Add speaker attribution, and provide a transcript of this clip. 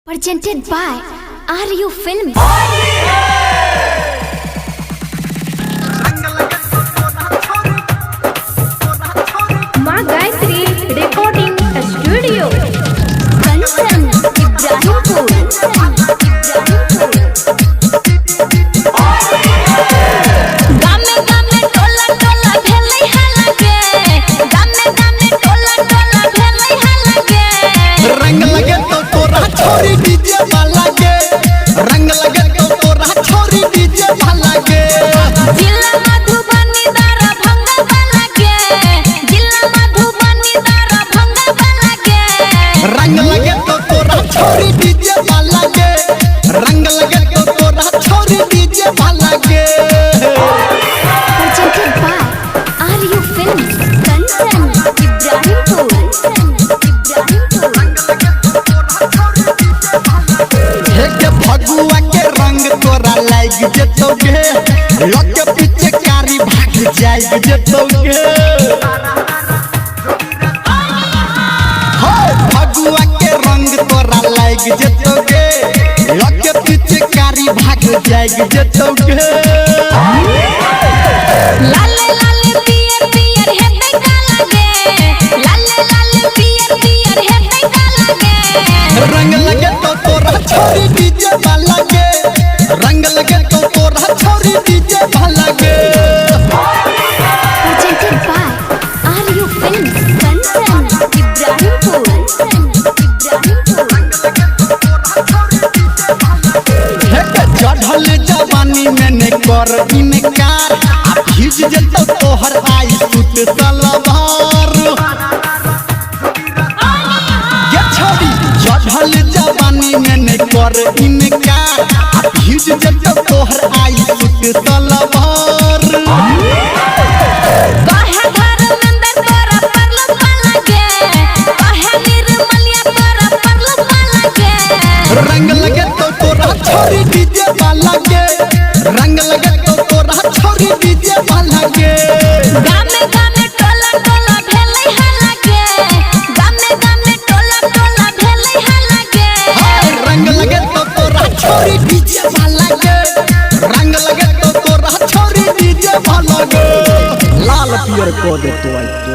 Speaker 1: Presented by RU Films.
Speaker 2: माँ Gayatri recording studio
Speaker 1: Kanchan Ibrahimpur. गामे गामे टोला टोला भेलै हलगे, गामे गामे टोला टोला भेलै हलगे।
Speaker 3: रंग लगे तो तोरा छोरी डीजे वाला गे, रंग लगे तो तोरा छोरी डीजे वाला गे।
Speaker 1: जिला मधुबनी दरभंगा वाला गे, जिला मधुबनी दरभंगा वाला गे।
Speaker 3: रंग लगे तो तोरा छोरी डीजे वाला गे, रंग लगे तो तोरा छोरी डीजे वाला गे।
Speaker 1: Presented by RU Films. Kanchan Ibrahimpur.
Speaker 3: हे के भगुआ के रंग तोरा लाग जेतोगे, लग पीछे कारी भाग जाए जेतोगे। हो भगुआ के रंग तोरा लाग जेतोगे, लग पीछे कारी भाग जाए जेतोगे।
Speaker 1: लाले लाले पियर पियर हेतै काला गे, लाले लाले पियर पियर हेतै काला गे।
Speaker 3: रंग लगे तो तोरा छोरी डीजे वाला गे, रंग लगे तो तोरा छोरी डीजे वाला गे।
Speaker 1: Presented by RU Films. Kanchan Ibrahimpur.
Speaker 3: हे के चढ़ल जवानी में ने कर इनकार, आ भीज जतो तोहर आई सुत सलवार। ये छोरी चढ़ल जवानी में ने कर इनकार, आ भीज जतो तोहर आई सुत सलवार।
Speaker 1: काहे घर अंदर तोरा परलो वाला गे, काहे निर्मलिया तोरा परलो वाला गे।
Speaker 3: रंग लगे तो तोरा छोरी डीजे वाला गे, रंग लगे तो तोरा छोरी डीजे वाला गे।
Speaker 1: गामे गामे टोला टोला भेलै हलगे, गामे गामे टोला टोला भेलै हलगे।
Speaker 3: हाय रंग लगे तो तोरा छोरी डीजे वाला गे, रंग लगे तो तोरा छोरी डीजे वाला गे। लाल पियर को दे तो आई तो